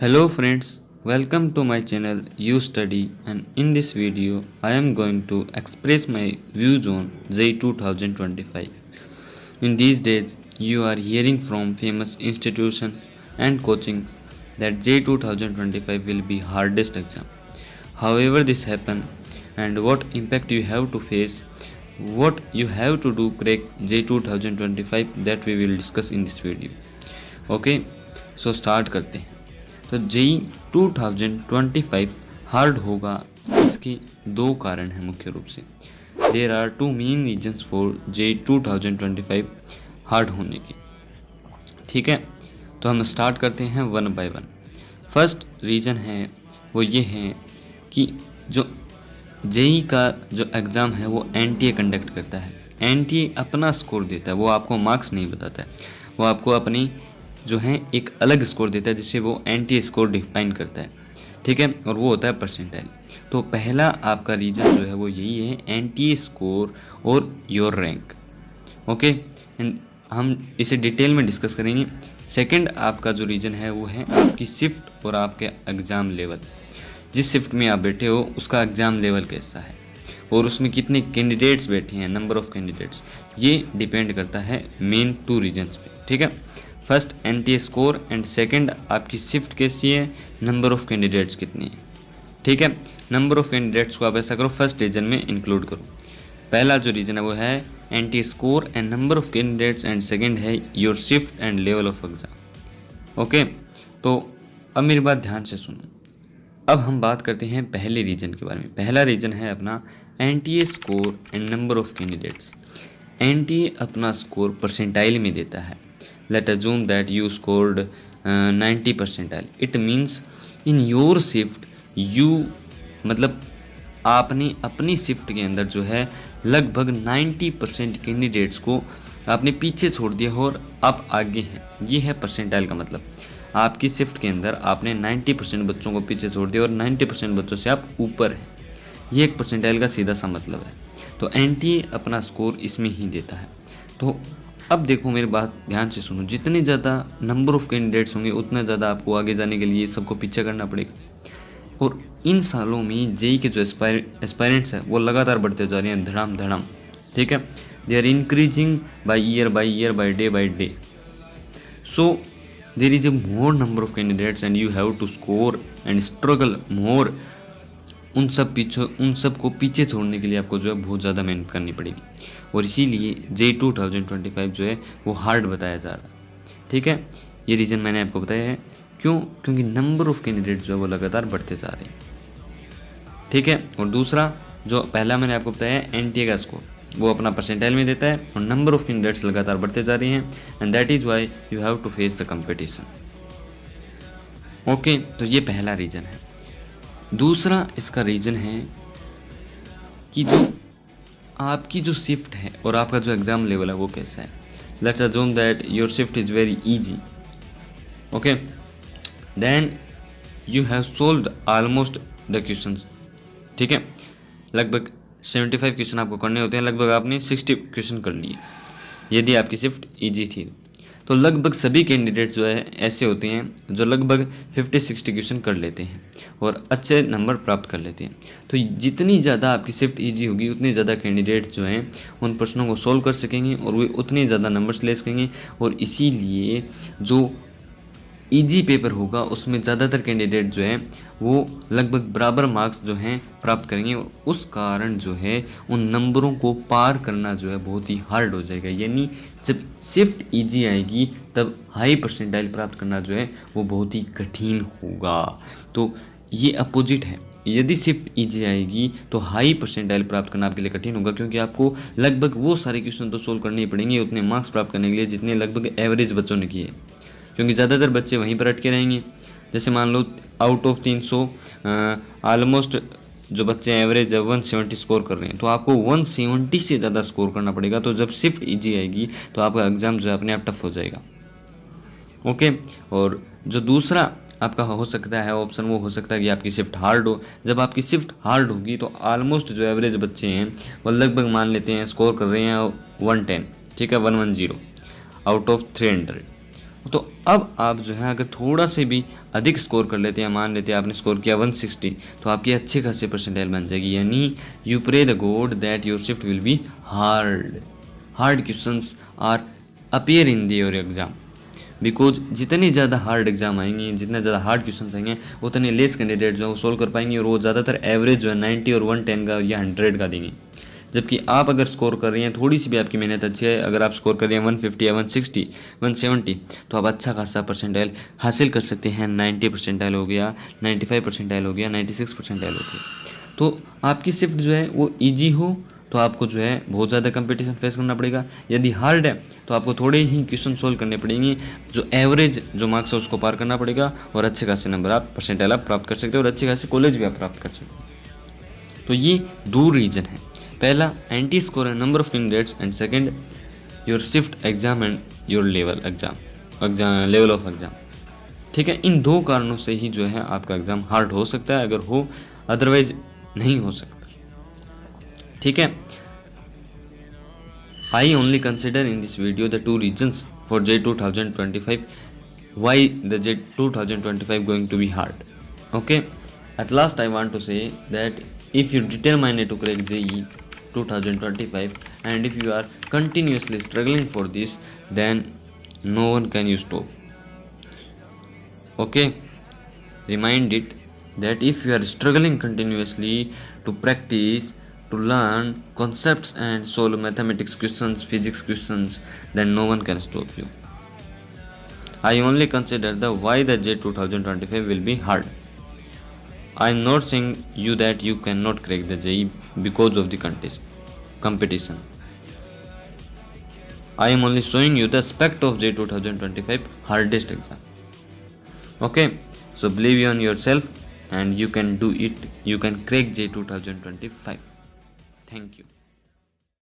Hello friends, welcome to my channel You Study, and in this video I am going to express my views on JEE 2025. In these days you are hearing from famous institutions and coaching that JEE 2025 will be hardest exam. However this happen and what impact you have to face, what you have to do crack JEE 2025, that we will discuss in this video. Okay, so start करते हैं। तो JEE 2025 hard होगा, इसके दो कारण हैं मुख्य रूप से। There are two main reasons for JEE 2025 hard होने के। ठीक है, तो हम स्टार्ट करते हैं one by one. First reason है वो ये है कि जो JEE का जो एग्ज़ाम है वो NTA कंडक्ट करता है। NTA अपना स्कोर देता है, वो आपको मार्क्स नहीं बताता है, वो आपको अपनी जो है एक अलग स्कोर देता है जिससे वो NTA स्कोर डिफाइन करता है। ठीक है, और वो होता है परसेंटाइल। तो पहला आपका रीज़न जो है वो यही है, NTA स्कोर और योर रैंक। ओके, एंड हम इसे डिटेल में डिस्कस करेंगे। सेकंड आपका जो रीज़न है वो है आपकी शिफ्ट और आपके एग्ज़ाम लेवल। जिस शिफ्ट में आप बैठे हो उसका एग्ज़ाम लेवल कैसा है और उसमें कितने कैंडिडेट्स बैठे हैं, नंबर ऑफ़ कैंडिडेट्स, ये डिपेंड करता है मेन टू रीजन्स पे। ठीक है, first NTA score and second आपकी शिफ्ट कैसी है, नंबर ऑफ़ कैंडिडेट्स कितने हैं। ठीक है, नंबर ऑफ़ कैंडिडेट्स को आप ऐसा करो फर्स्ट रीजन में इंक्लूड करो। पहला जो रीजन है वो है NTA score and number of candidates, and second है your shift and level of exam. Okay, तो अब मेरी बात ध्यान से सुनो। अब हम बात करते हैं पहले रीजन के बारे में। पहला रीजन है अपना NTA score and number of candidates. NTA अपना स्कोर परसेंटाइल में देता है। Let assume that you scored 90 percentile. It means in your shift you मतलब आपने अपनी शिफ्ट के अंदर जो है लगभग 90% कैंडिडेट्स को आपने पीछे छोड़ दिया और आप आगे हैं। ये है परसेंटाइल का मतलब। आपकी शिफ्ट के अंदर आपने 90% बच्चों को पीछे छोड़ दिया और 90% बच्चों से आप ऊपर हैं। ये एक परसेंटाइल का सीधा सा मतलब है। तो NTA अपना स्कोर इसमें ही देता है। तो अब देखो, मेरी बात ध्यान से सुनो। जितने ज़्यादा नंबर ऑफ़ कैंडिडेट्स होंगे उतना ज़्यादा आपको आगे जाने के लिए सबको पीछे करना पड़ेगा। और इन सालों में JEE के जो एस्पायरेंट्स हैं वो लगातार बढ़ते जा रहे हैं, धड़ाम धड़ाम। ठीक है, they are increasing by year by day. So there is a more number of candidates and you have to score and struggle more. उन सब को पीछे छोड़ने के लिए आपको जो है बहुत ज़्यादा मेहनत करनी पड़ेगी, और इसीलिए JEE 2025 जो है वो हार्ड बताया जा रहा है। ठीक है, ये रीज़न मैंने आपको बताया है। क्यों? क्योंकि नंबर ऑफ़ कैंडिडेट जो है वो लगातार बढ़ते जा रहे हैं। ठीक है, और दूसरा जो पहला मैंने आपको बताया है NTA का स्कोर, वो अपना परसेंटाइल में देता है और नंबर ऑफ़ कैंडिडेट्स लगातार बढ़ते जा रहे हैं, and that is why you have to face the competition. Okay, तो ये पहला रीज़न है। दूसरा इसका रीज़न है कि जो आपकी जो शिफ्ट है और आपका जो एग्ज़ाम लेवल है वो कैसा है। Let's assume that your shift is very easy. Okay, then you have solved almost the questions. ठीक है, लगभग 75 क्वेश्चन आपको करने होते हैं, लगभग आपने 60 क्वेश्चन कर लिए यदि आपकी शिफ्ट इजी थी। तो लगभग सभी कैंडिडेट्स जो है ऐसे होते हैं जो लगभग 50-60 क्वेश्चन कर लेते हैं और अच्छे नंबर प्राप्त कर लेते हैं। तो जितनी ज़्यादा आपकी शिफ्ट इजी होगी उतने ज़्यादा कैंडिडेट्स जो हैं उन प्रश्नों को सोल्व कर सकेंगे और वे उतने ज़्यादा नंबर्स ले सकेंगे, और इसीलिए जो इजी पेपर होगा उसमें ज़्यादातर कैंडिडेट जो है वो लगभग बराबर मार्क्स जो हैं प्राप्त करेंगे, और उस कारण जो है उन नंबरों को पार करना जो है बहुत ही हार्ड हो जाएगा। यानी जब शिफ्ट इजी आएगी तब हाई परसेंटाइल प्राप्त करना जो है वो बहुत ही कठिन होगा। तो ये अपोजिट है, यदि शिफ्ट इजी आएगी तो हाई परसेंटाइल प्राप्त करना आपके लिए कठिन होगा, क्योंकि आपको लगभग वो सारे क्वेश्चन तो सोल्व करने ही पड़ेंगे उतने मार्क्स प्राप्त करने के लिए जितने लगभग एवरेज बच्चों ने किए, क्योंकि ज़्यादातर बच्चे वहीं पर अटके रहेंगे। जैसे मान लो आउट ऑफ 300 ऑलमोस्ट जो बच्चे एवरेज 170 स्कोर कर रहे हैं, तो आपको 170 से ज़्यादा स्कोर करना पड़ेगा। तो जब शिफ्ट इजी आएगी तो आपका एग्ज़ाम जो है अपने आप टफ हो जाएगा। ओके, और जो दूसरा आपका हो सकता है ऑप्शन वो हो सकता है कि आपकी शिफ्ट हार्ड हो। जब आपकी शिफ्ट हार्ड होगी तो ऑलमोस्ट जो एवरेज बच्चे हैं वो लगभग मान लेते हैं स्कोर कर रहे हैं 110, ठीक है, 110 आउट ऑफ 300। तो अब आप जो है अगर थोड़ा से भी अधिक स्कोर कर लेते हैं, मान लेते हैं आपने स्कोर किया 160, तो आपकी अच्छी खासी परसेंटाइल बन जाएगी। यानी you pray the God that your shift will be hard questions are appear in your exam, because जितने ज़्यादा हार्ड एग्जाम आएंगे, जितने ज़्यादा हार्ड क्वेश्चन आएंगे, उतने लेस कैंडिडेट जो है वो सोल्व कर पाएंगे, और वो ज़्यादातर एवरेज जो है 90 और 110 का या 100 का देंगे। जबकि आप अगर स्कोर कर रही हैं, थोड़ी सी भी आपकी मेहनत अच्छी है, अगर आप स्कोर कर रही हैं 150 या 160 170, तो आप अच्छा खासा परसेंटाइल हासिल कर सकते हैं। 90 परसेंटाइल हो गया, 95 परसेंटाइल हो गया, 96 परसेंटाइल हो गया। तो आपकी शिफ्ट जो है वो ईजी हो तो आपको जो है बहुत ज़्यादा कंपटीशन फेस करना पड़ेगा। यदि हार्ड है तो आपको थोड़े ही क्वेश्चन सोल्व करने पड़ेंगे, जो एवरेज जो मार्क्स है उसको पार करना पड़ेगा, और अच्छे खासे नंबर आप परसेंटाइल आप प्राप्त कर सकते हो, और अच्छे खासे कॉलेज भी आप प्राप्त कर सकते हो। तो ये दो रीजन है, पहला एंटी स्कोर है number of candidates, and second your shift exam and your level of exam. ठीक है, इन दो कारणों से ही जो है आपका एग्जाम हार्ड हो सकता है, अगर हो, अदरवाइज नहीं हो सकता। ठीक है, I only consider in this video the two reasons for JEE 2025, why the JEE 2025 going to be hard. Okay, at last I want to say that if you determine to crack JEE 2025 and if you are continuously struggling for this, then no one can you stop. Okay, remind it that if you are struggling continuously to practice, to learn concepts and solve mathematics questions, physics questions, then no one can stop you. I only consider the why the JEE 2025 will be hard. I am not saying you that you cannot crack the JEE because of the competition. I am only showing you the aspect of JEE 2025 hardest exam. Okay, so believe in yourself and you can do it. You can crack JEE 2025. Thank you.